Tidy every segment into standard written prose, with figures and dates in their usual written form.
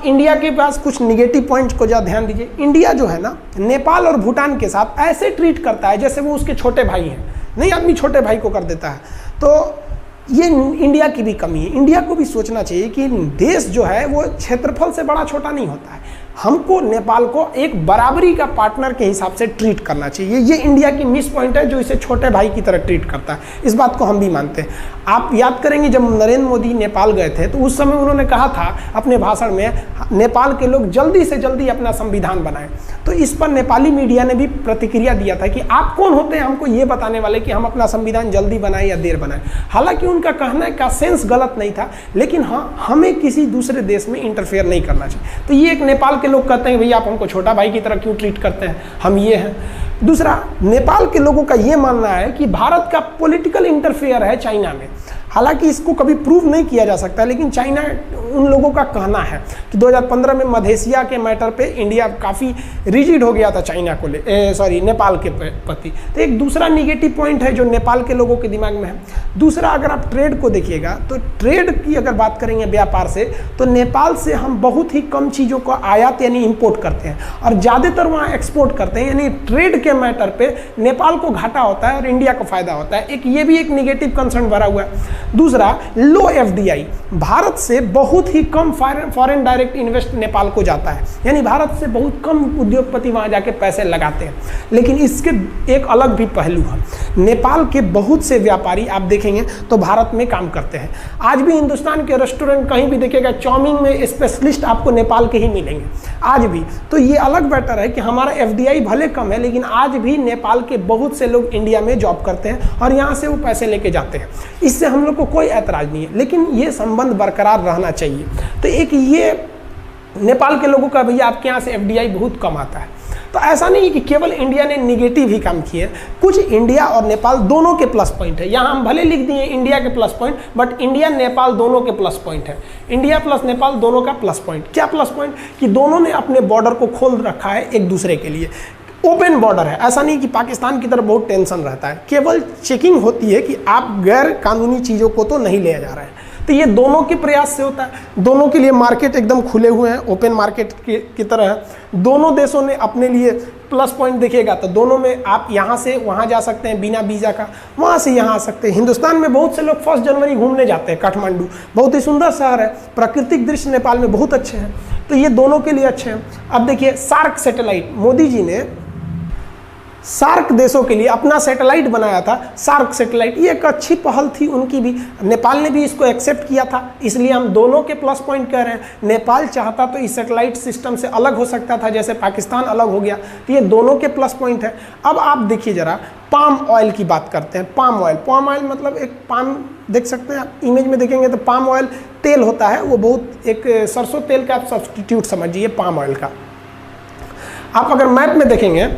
India के पास कुछ negative points को ज़रा ध्यान दीजिए। इंडिया जो है ना, नेपाल और भूटान के साथ ऐसे ट्रीट करता है जैसे वो उसके छोटे भाई हैं। नहीं, आदमी छोटे भाई को कर देता है। तो ये इंडिया की भी कमी है। इंडिया को भी सोचना चाहिए कि देश जो है वो क्षेत्रफल से बड़ा छोटा नहीं होता है। हमको नेपाल को एक बराबरी का पार्टनर के हिसाब से ट्रीट करना चाहिए। ये इंडिया की मिस पॉइंट है जो इसे छोटे भाई की तरह ट्रीट करता है। इस बात को हम भी मानते हैं। आप याद करेंगे जब नरेंद्र मोदी नेपाल गए थे तो उस समय उन्होंने कहा था अपने भाषण में, नेपाल के लोग जल्दी से जल्दी अपना संविधान बनाएं। तो इस पर नेपाली मीडिया ने भी प्रतिक्रिया दिया था कि आप कौन होते हैं हमको ये बताने वाले कि हम अपना संविधान जल्दी बनाएं या देर बनाएं। हालांकि उनका कहना का सेंस गलत नहीं था, लेकिन हाँ, हमें किसी दूसरे देश में इंटरफेयर नहीं करना चाहिए। तो ये एक नेपाल के लोग कहते हैं भैया आप हमको छोटा भाई की तरह क्यों ट्रीट करते हैं, हम ये हैं। दूसरा, नेपाल के लोगों का ये मानना है कि भारत का पॉलिटिकल इंटरफेयर है चाइना में। हालांकि इसको कभी प्रूव नहीं किया जा सकता, लेकिन चाइना उन लोगों का कहना है कि 2015 में मधेसिया के मैटर पे इंडिया काफ़ी रिजिड हो गया था चाइना को नेपाल के प्रति। तो एक दूसरा निगेटिव पॉइंट है जो नेपाल के लोगों के दिमाग में है। दूसरा, अगर आप ट्रेड को देखिएगा तो ट्रेड की अगर बात करेंगे व्यापार से, तो नेपाल से हम बहुत ही कम चीज़ों को आयात यानी इंपोर्ट करते हैं और ज़्यादातर वहाँ एक्सपोर्ट करते हैं। यानी ट्रेड के मैटर पे नेपाल को घाटा होता है और इंडिया को फायदा होता है। ये भी एक निगेटिव कंसर्न भरा हुआ है। दूसरा, लो एफडीआई, भारत से बहुत ही कम फॉरेन डायरेक्ट इन्वेस्ट नेपाल को जाता है। यानी भारत से बहुत कम उद्योगपति वहाँ जाके पैसे लगाते हैं। लेकिन इसके एक अलग भी पहलू है। नेपाल के बहुत से व्यापारी आप देखेंगे तो भारत में काम करते हैं। आज भी हिंदुस्तान के रेस्टोरेंट कहीं भी देखिएगा, चाउमीन में स्पेशलिस्ट आपको नेपाल के ही मिलेंगे आज भी। तो ये अलग बेटर है कि हमारा एफडीआई भले कम है, लेकिन आज भी नेपाल के बहुत से लोग इंडिया में जॉब करते हैं और यहाँ से वो पैसे लेके जाते हैं। इससे हम लोग को कोई ऐतराज नहीं है, लेकिन ये संबंध बरकरार रहना चाहिए। तो एक ये नेपाल के लोगों का भैया आपके यहाँ से एफडीआई बहुत कम आता है। तो ऐसा नहीं कि केवल इंडिया ने निगेटिव ही काम किए, कुछ इंडिया और नेपाल दोनों के प्लस पॉइंट है। यहाँ हम भले लिख दिए इंडिया के plus point, but India Nepal दोनों के प्लस पॉइंट है। इंडिया प्लस नेपाल दोनों का प्लस पॉइंट। क्या प्लस पॉइंट? कि दोनों ने अपने बॉर्डर को खोल रखा है एक दूसरे के लिए। ओपन बॉर्डर है, ऐसा नहीं कि पाकिस्तान की तरफ बहुत टेंशन रहता है। केवल चेकिंग होती है कि आप गैर कानूनी चीज़ों को तो नहीं ले जा रहे हैं। तो ये दोनों के प्रयास से होता है। दोनों के लिए मार्केट एकदम खुले हुए हैं, ओपन मार्केट की तरह है। दोनों देशों ने अपने लिए प्लस पॉइंट देखिएगा तो दोनों में आप यहाँ से वहाँ जा सकते हैं बिना वीज़ा का, वहाँ से यहाँ आ सकते हैं। हिंदुस्तान में बहुत से लोग 1 जनवरी घूमने जाते हैं काठमांडू, बहुत ही सुंदर शहर है, प्राकृतिक दृश्य नेपाल में बहुत अच्छे हैं। तो ये दोनों के लिए अच्छे हैं। अब देखिए सार्क सैटेलाइट, मोदी जी ने सार्क देशों के लिए अपना सैटेलाइट बनाया था, सार्क सैटेलाइट। ये एक अच्छी पहल थी उनकी भी, नेपाल ने भी इसको एक्सेप्ट किया था। इसलिए हम दोनों के प्लस पॉइंट कह रहे हैं। नेपाल चाहता तो इस सैटेलाइट सिस्टम से अलग हो सकता था, जैसे पाकिस्तान अलग हो गया। तो ये दोनों के प्लस पॉइंट है। अब आप देखिए जरा, पाम ऑयल की बात करते हैं। पाम ऑयल मतलब एक पाम, देख सकते हैं आप इमेज में देखेंगे तो पाम ऑयल तेल होता है, वो बहुत एक सरसों तेल का आप सब्सटीट्यूट समझिए पाम ऑयल का। आप अगर मैप में देखेंगे,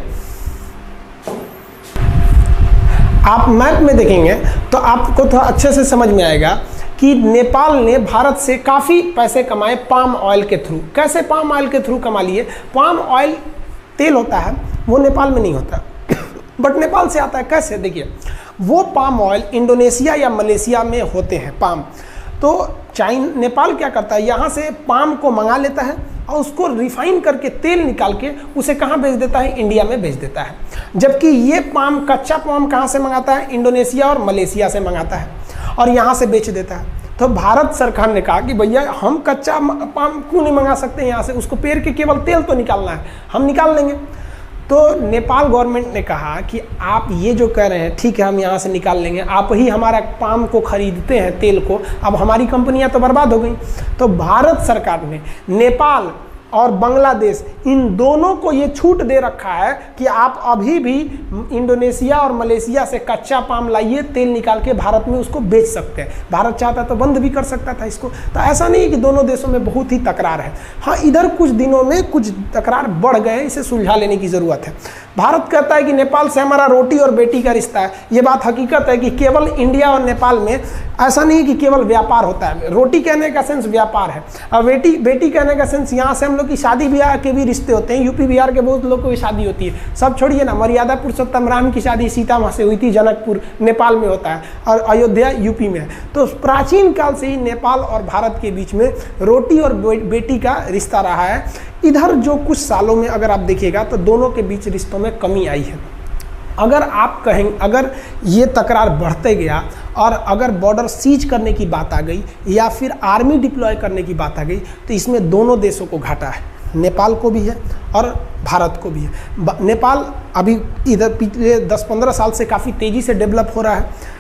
आप मैप में देखेंगे तो आपको थोड़ा अच्छे से समझ में आएगा कि नेपाल ने भारत से काफ़ी पैसे कमाए पाम ऑयल के थ्रू। कैसे पाम ऑयल के थ्रू कमा लिए? पाम ऑयल तेल होता है, वो नेपाल में नहीं होता बट नेपाल से आता है। कैसे? देखिए, वो पाम ऑयल इंडोनेशिया या मलेशिया में होते हैं पाम। तो नेपाल क्या करता है, यहाँ से पाम को मंगा लेता है और उसको रिफाइन करके तेल निकाल के उसे कहाँ भेज देता है? इंडिया में भेज देता है। जबकि ये पाम, कच्चा पाम कहाँ से मंगाता है? इंडोनेशिया और मलेशिया से मंगाता है और यहाँ से बेच देता है। तो भारत सरकार ने कहा कि भैया हम कच्चा पाम क्यों नहीं मंगा सकते यहाँ से, उसको पेड़ के केवल तेल तो निकालना है, हम निकाल लेंगे। तो नेपाल गवर्नमेंट ने कहा कि आप ये जो कह रहे हैं ठीक है, हम यहाँ से निकाल लेंगे, आप ही हमारा पाम को खरीदते हैं तेल को, अब हमारी कंपनियाँ तो बर्बाद हो गई। तो भारत सरकार ने नेपाल और बांग्लादेश इन दोनों को ये छूट दे रखा है कि आप अभी भी इंडोनेशिया और मलेशिया से कच्चा पाम लाइए, तेल निकाल के भारत में उसको बेच सकते हैं। भारत चाहता तो बंद भी कर सकता था इसको। तो ऐसा नहीं कि दोनों देशों में बहुत ही तकरार है। हाँ, इधर कुछ दिनों में कुछ तकरार बढ़ गए, इसे सुलझा लेने की ज़रूरत है। भारत कहता है कि नेपाल से हमारा रोटी और बेटी का रिश्ता है। ये बात हकीकत है कि केवल इंडिया और नेपाल में ऐसा नहीं कि केवल व्यापार होता है। रोटी कहने का सेंस व्यापार है और बेटी कहने का सेंस यहाँ से हम लोग की शादी ब्याह के भी रिश्ते होते हैं, यूपी बिहार के बहुत लोगों की शादी होती है। सब छोड़िए ना, मर्यादा पुरुषोत्तम राम की शादी सीता माँ से हुई थी, जनकपुर नेपाल में होता है और अयोध्या यूपी में है। तो प्राचीन काल से ही नेपाल और भारत के बीच में रोटी और बेटी का रिश्ता रहा है। इधर जो कुछ सालों में अगर आप देखिएगा तो दोनों के बीच रिश्तों में कमी आई है। अगर आप कहें, अगर ये तकरार बढ़ते गया और अगर बॉर्डर सीज करने की बात आ गई या फिर आर्मी डिप्लॉय करने की बात आ गई, तो इसमें दोनों देशों को घाटा है, नेपाल को भी है और भारत को भी है। नेपाल अभी इधर पिछले 10-15 साल से काफ़ी तेज़ी से डेवलप हो रहा है,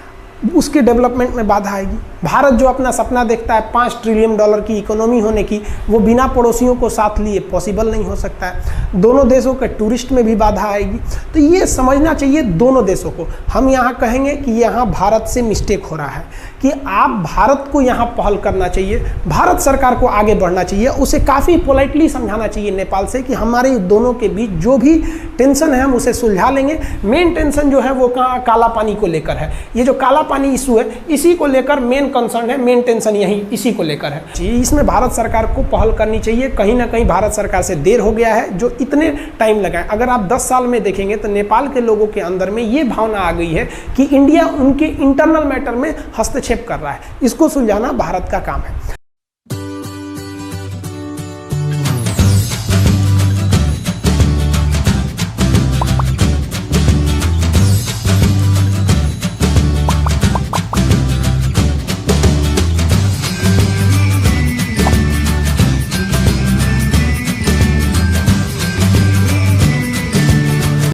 उसके डेवलपमेंट में बाधा आएगी। भारत जो अपना सपना देखता है $5 ट्रिलियन की इकोनॉमी होने की, वो बिना पड़ोसियों को साथ लिए पॉसिबल नहीं हो सकता है। दोनों देशों के टूरिस्ट में भी बाधा आएगी। तो ये समझना चाहिए दोनों देशों को। हम यहाँ कहेंगे कि यहाँ भारत से मिस्टेक हो रहा है कि आप भारत को यहाँ पहल करना चाहिए, भारत सरकार को आगे बढ़ना चाहिए, उसे काफ़ी पोलाइटली समझाना चाहिए नेपाल से कि हमारे दोनों के बीच जो भी टेंशन है हम उसे सुलझा लेंगे। मेन टेंशन जो है वो काला पानी को लेकर है। ये जो काला पानी इशू है, इसी को लेकर मेन कंसर्न है, मेन टेंशन यही इसी को लेकर है। इसमें भारत सरकार को पहल करनी चाहिए। कहीं ना कहीं भारत सरकार से देर हो गया है जो इतने टाइम लगा है। अगर आप 10 साल में देखेंगे तो नेपाल के लोगों के अंदर में ये भावना आ गई है कि इंडिया उनके इंटरनल मैटर में हस्तक्षेप कर रहा है। इसको सुलझाना भारत का काम है।